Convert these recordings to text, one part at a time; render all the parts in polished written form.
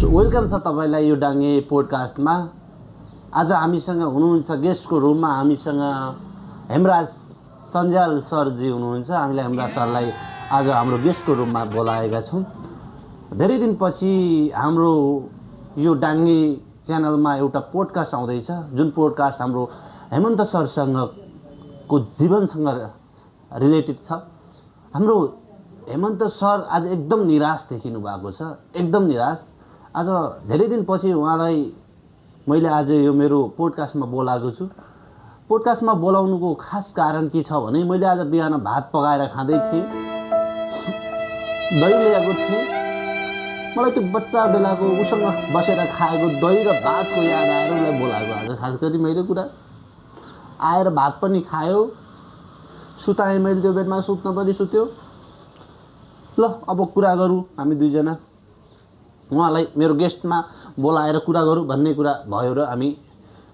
Welcome छ तपाईलाई यो डाङ्गे पोडकास्टमा। आज हामीसँग हुनुहुन्छ गेस्टको रूपमा हामीसँग हेमराज सञ्जाल सरजी हुनुहुन्छ। हामीले हेमराज सरलाई आज हाम्रो गेस्टको रूपमा बोलाएका छौँ। धेरै दिनपछि हाम्रो यो डाङ्गे च्यानलमा एउटा पोडकास्ट आउँदैछ, जुन पोडकास्ट हाम्रो हेमन्त सरसँगको जीवनसँग रिलेटेड छ। हाम्रो हेमन्त सर आज एकदम निराश देखिनु भएको छ, एकदम निराश। आज धेरै दिनपछि उहाँलाई मैले आज यो मेरो पोडकास्टमा बोलाएको छु। पोडकास्टमा बोलाउनुको खास कारण के छ भने मैले आज बिहान भात पकाएर खाँदै थिएँ, दही ल्याएको थिएँ। मलाई त्यो बच्चा बेलाको उसँग बसेर खाएको दही र भातको याद आएर उसलाई बोलाएको आज। खास गरी मैले कुरा आएर भात पनि खायो, सुताएँ मैले त्यो बेडमा, सुत्न पनि सुत्यो। ल अब कुरा गरौँ हामी दुईजना, उहाँलाई मेरो गेस्टमा बोलाएर कुरा गरौँ भन्ने कुरा भयो र हामी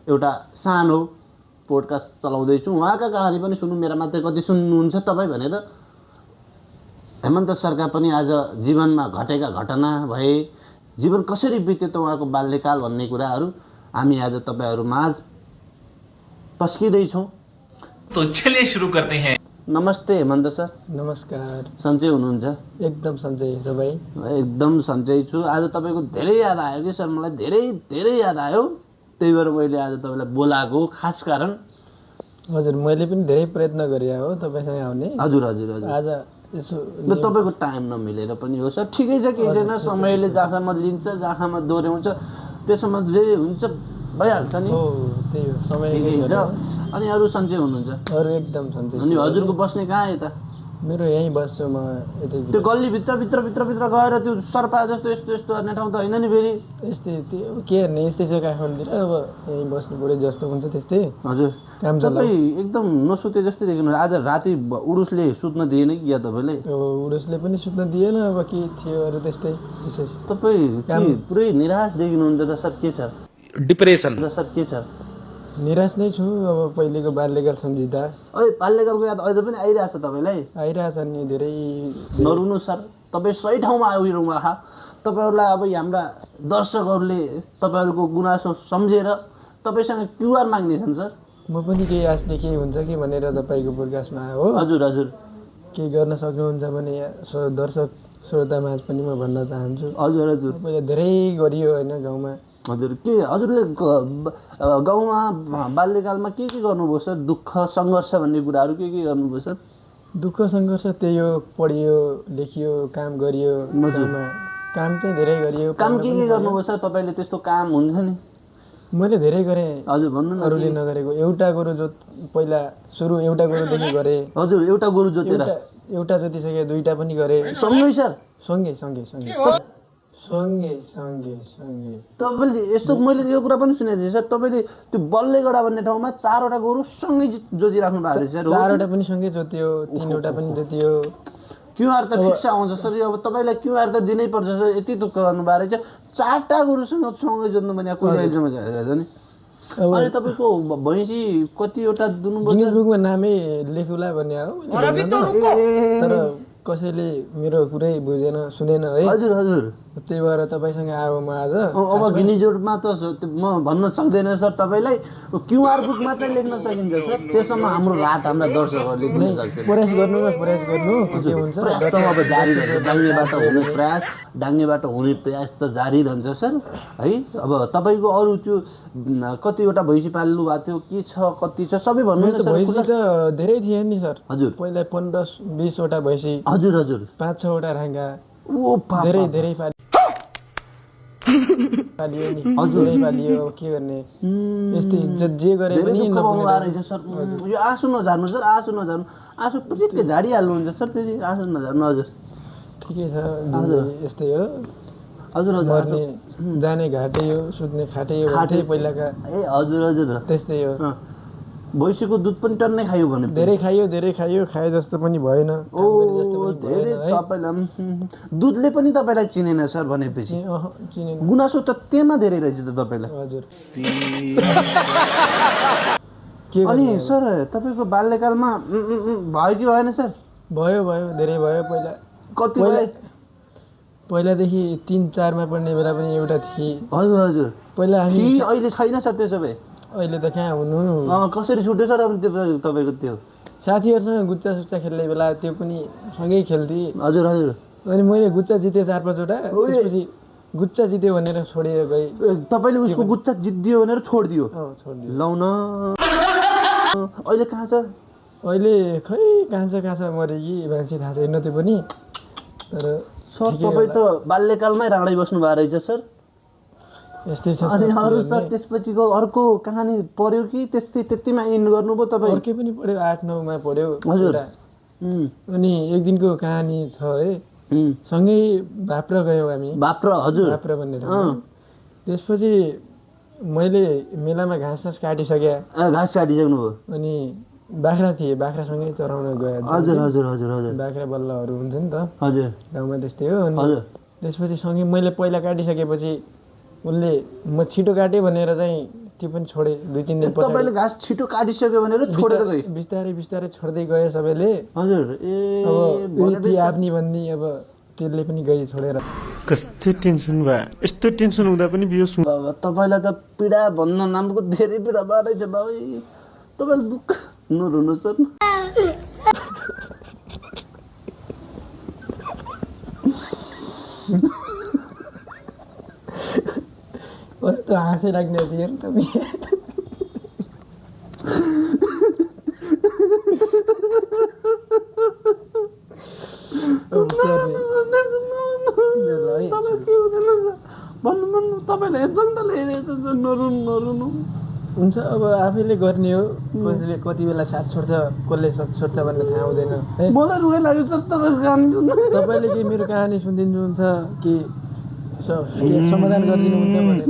एउटा सानो पोडकास्ट चलाउँदैछौँ। उहाँका कहानी पनि सुन्नु, मेरा मात्रै कति सुन्नुहुन्छ तपाईँ भनेर। हेमन्त सरका पनि आज जीवनमा घटेका घटना भए, जीवन कसरी बित्यो त उहाँको बाल्यकाल भन्ने कुराहरू हामी आज तपाईँहरू माझ पस्किँदैछौँ। तो चलिए शुरू करते हैं। नमस्ते हेमन्त सर। नमस्कार। सन्चै हुनुहुन्छ? एकदम सन्चै। तपाईँ? एकदम सन्चै छु। आज तपाईँको धेरै याद आयो कि सर, मलाई धेरै याद आयो, त्यही भएर मैले आज तपाईँलाई बोलाएको खास कारण। हजुर, मैले पनि धेरै प्रयत्न गरेँ हो तपाईँसँग आउने। हजुर हजुर हजुर। आज यसो तपाईँको टाइम नमिलेर पनि हो सर, ठिकै छ, केही छैन। समयले जहाँसम्म लिन्छ, जहाँसम्म दोहोऱ्याउँछ, त्यसमा जे हुन्छ भइहाल्छ नि। हो, त्यही हो, समय छ। अनि अरू सन्चै हुनुहुन्छ? अरू एकदम सन्चै। अनि हजुरको बस्ने कहाँ यता? मेरो यहीँ बस्छु म, यतै। त्यो गल्लीभित्र गएर त्यो सर्पा जस्तो यस्तो यस्तो गर्ने ठाउँ त होइन नि फेरि? यस्तै त्यो के हेर्ने, यस्तै छ काठमाडौँतिर। अब यहीँ बस्नु पऱ्यो जस्तो हुन्छ त्यस्तै। हजुर, काम चल्छ। तपाईँ एकदम नसुते जस्तै देखिनु। आज राति उडुसले सुत्न दिएन कि या तपाईँले? उडुसले पनि सुत्न दिएन। अब के थियो अरू त्यस्तै विशेष। तपाईँ पुरै निराश देखिनुहुन्छ त सर, के छ? डिप्रेसन सर के छ? निराश नै छु। अब पहिलेको बाल्यकाल सम्झिँदा। बाल्यकालको याद अहिले पनि आइरहेछ तपाईँलाई? आइरहेछ नि, धेरै। नरुनु सर, तपाईँ सही ठाउँमा आइरहनु भएको। तपाईँहरूलाई अब हाम्रा दर्शकहरूले तपाईँहरूको गुनासो सम्झेर तपाईँसँग क्युआर माग्नेछन् सर। म पनि केही आशले केही हुन्छ कि भनेर तपाईँको पोडकास्टमा आयो हो। हजुर हजुर। केही गर्न सक्नुहुन्छ भने दर्शक श्रोतामाझ पनि म भन्न चाहन्छु। हजुर हजुर। पहिला धेरै गरियो होइन गाउँमा। हजुर, के हजुरले गाउँमा बाल्यकालमा के गर्नुभयो सर? दुःख सङ्घर्ष भन्ने कुराहरू के गर्नुभयो सर? दुःख सङ्घर्ष त्यही हो, पढियो लेखियो, काम गरियो। काम चाहिँ धेरै गरियो। काम के गर्नुभयो सर तपाईँले? त्यस्तो काम हुन्छ नि, मैले धेरै गरेँ। हजुर भन्नु न। अरूले नगरेको एउटा गोरु जोत, पहिला सुरु एउटा गोरुदेखि गरेँ। हजुर, एउटा गोरु जोतेर? एउटा जोतिसके, दुईटा पनि गरेँ सँगै सर? सँगै। तपाईँले यस्तो, मैले यो कुरा पनि सुनेको थिएँ सर, तपाईँले त्यो बल्लेगडा भन्ने ठाउँमा 4वटा गोरु सँगै जोतिराख्नु भएको रहेछ सर? 4वटा पनि सँगै जोतियो, 3वटा पनि जोतियो। क्युआर त फिक्स आउँछ सर। अब तपाईँलाई क्युआर त दिनै पर्छ सर, यति दुःख गर्नुभएको रहेछ। 4टा गोरुसँग सँगै जोत्नु भने कोही अहिलेसम्म रहेछ नि। अनि तपाईँको भैँसी कतिवटा दुनुभयो? गिनिज बुकमा नामै लेखुला भन्ने हो। तर कसैले मेरो कुरै बुझेन, सुनेन है। हजुर हजुर। त्यही भएर तपाईँसँग आयो म आज। अब गिनिजोडमा त म भन्न सक्दैन सर तपाईँलाई, क्युआर बुक मात्रै लेख्न सकिन्छ सर। त्यसमा हाम्रो रात हाम्रा दर्शकहरूले दिन सक्छ। प्रयास गर्नु न, प्रयास गर्नु। के हुन्छ अब जारी रहन्छ, डाङ्गेबाट हुने प्रयास त जारी रहन्छ सर है। अब तपाईँको अरू त्यो कतिवटा भैँसी पाल्नु भएको थियो, के छ, कति छ, सबै भन्नु न सर। भैँसी त धेरै थिए नि सर। हजुर, पहिला 15-20वटा भैँसी। हजुर हजुर। 5-6वटा राङ्गा। धेरै पालियो नि। धेरै पालियो। के गर्ने, यस्तै जे गरे पनि सर। यो आँसु नझार्नु सर, आँसु नझार्नु। आँसु पिटिक्कै झाडिहाल्नुहुन्छ सर, फेरि आँसु नझार्नु। हजुर, ठिकै छ। हजुर, यस्तै हो। हजुर हजुर। मर्ने जाने घाटै हो, सुत्ने खाटै हो पहिलाका। हजुर हजुर, त्यस्तै हो। भैँसीको दुध पनि टन्नै खायो भने? धेरै खायो, खाए जस्तो पनि भएन। धेरै तपाईँलाई दुधले पनि तपाईँलाई चिनेन सर भनेपछि? गुनासो त त्यहीमा धेरै रहेछ त तपाईँलाई। हजुर। अनि सर तपाईँको बाल्यकालमा भयो कि भएन सर? भयो, धेरै भयो। पहिला कति भयो? पहिलादेखि 3-4मा पढ्ने बेला पनि एउटा थिए। हजुर हजुर पहिला हामी अहिले छैन सर त्यसो भए अहिले त कहाँ हुनु, कसरी छुट्यो सर अब त्यो तपाईँको त्यो साथीहरूसँग गुच्चा सुच्चा खेल्ने बेला त्यो पनि सँगै खेल्थेँ। हजुर हजुर अनि मैले गुच्चा जितेँ 4-5 वटा, त्यसपछि गुच्चा जित्यो भनेर छोडेर गएँ। तपाईँले उसको गुच्चा जित्दियो भनेर छोडिदियो? छोडिदियो। लौ न अहिले कहाँ छ? अहिले खै कहाँ छ मरे कि मान्छे थाहा छैन त्यो पनि। तर सर तपाईँ त बाल्यकालमै राँडै बस्नु भएको रहेछ सर। यस्तै छ। अनि अरू सर त्यसपछिको अर्को कहानी पढ्यो कि त्यतिमा इन्ड गर्नुभयो तपाईँ? अर्कै पनि पढ्यो, 8-9मा पढ्यो। हजुर। अनि एक दिनको कहानी छ है, सँगै भाप्र गयौँ हामी। भाप्र? हजुर भाप्र भनेर। त्यसपछि मैले मेलामा घाँस काटिसकेँ। घाँस काटिसक्नुभयो? अनि बाख्रा थिए, बाख्रासँगै चराउन गयो। हजुर हजुर हजुर हजुर बाख्रा बल्लहरू हुन्छ नि त हजुर, गाउँमा, त्यस्तै हो। अनि हजुर त्यसपछि सँगै मैले पहिला काटिसकेपछि उसले म छिटो काटेँ भनेर चाहिँ त्यो पनि छोडेँ। 2-3 दिन पछि तपाईँले घाँस छिटो काटिसक्यो भनेर छोडेर गए? बिस्तारै छोड्दै गयो सबैले। हजुर। अब आफ्नी भन्ने अब त्यसले पनि गई छोडेर। कस्तो टेन्सन भयो, यस्तो टेन्सन हुँदा पनि बियो सुन। बाबा तपाईँलाई त पीडा भन्न नामको धेरै पीडा भएर रहेछ बाबा। तपाईँले दुःख नरुनु सर। कस्तो हाँसै लाग्ने थियो नि तपाईँ। भन्नु तपाईँले जनताले नरुनु हुन्छ अब आफैले गर्ने हो। कसैले कति बेला साथ छोड्छ, कसले छोड्छ भन्ने थाहा हुँदैन है। मलाई रुगै लाग्यो सर तपाईँको कहानी सुन्नु। तपाईँले कि मेरो कहानी सुनिदिनुहुन्छ कि समाधान गरिदिनुहुन्छ भनेर।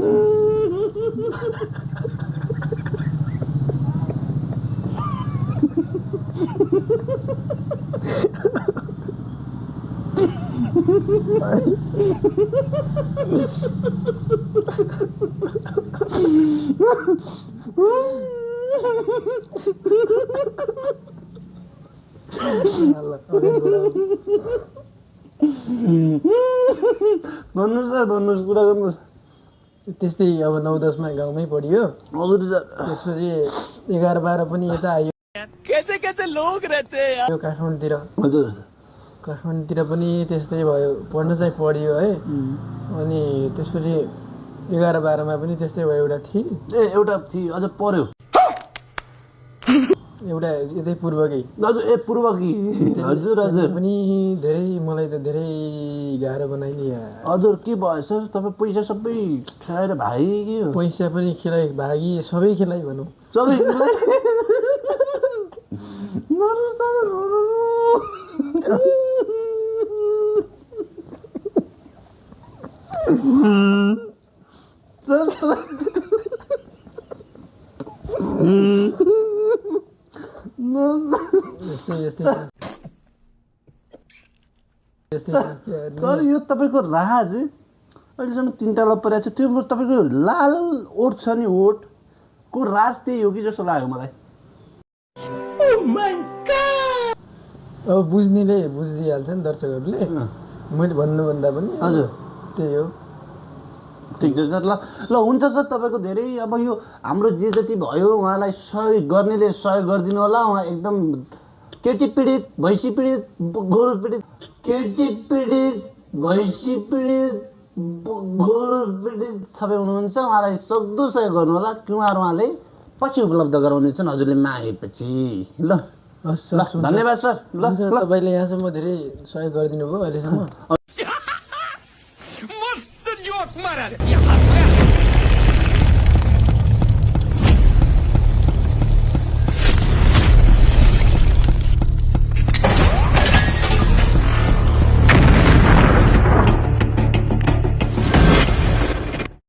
भन्नुहोस् सर, भन्नुहोस्, कुरा गर्नुहोस्। त्यस्तै अब 9-10मा गाउँमै पढियो। हजुर सर। त्यसपछि 11-12 पनि यता आयो। कैसे लोग रहते हैं यो काठमाडौँतिर। हजुर। काठमाडौँतिर पनि त्यस्तै भयो, पढ्न चाहिँ पढियो है। अनि त्यसपछि 11-12मा पनि त्यस्तै भयो। एउटा थिए, एउटा थिए अझ पर्यो, एउटा यतै पूर्वकै। हजुर। पूर्वकी? हजुर हजुर। पनि धेरै मलाई त धेरै गाह्रो बनाइदियो। हजुर के भयो सर? तपाईँ पैसा सबै खाएर भागियो? पैसा पनि खेलाइ भागी, सबै खेलाइ भनौँ, सबै सर यो तपाईँको राज अहिलेसम्म 3टा लपरेको छ। त्यो तपाईँको लाल ओठ छ नि, ओठको राज त्यही हो कि जस्तो लाग्यो मलाई। अब बुझ्नेले बुझिहाल्छ नि, दर्शकहरूले। मैले भन्नुभन्दा पनि हजुर त्यही हो। ठिक छ सर। ल हुन्छ सर, तपाईँको धेरै अब यो हाम्रो जे जति भयो उहाँलाई सहयोग गर्नेले सहयोग गरिदिनु होला। उहाँ एकदम केटी पीडित, भैँसी पीडित, गोरु पीडित, केटी पीडित, भैँसी पीडित, गोरु पीडित सबै हुनुहुन्छ। उहाँलाई सक्दो सहयोग गर्नु होला, कि उहाँले पछि उपलब्ध गराउनेछन् हजुरले मागेपछि। ल ल धन्यवाद सर। ल तपाईँले यहाँसम्म धेरै सहयोग गरिदिनु भयो अहिलेसम्म। मस्त जोक मारा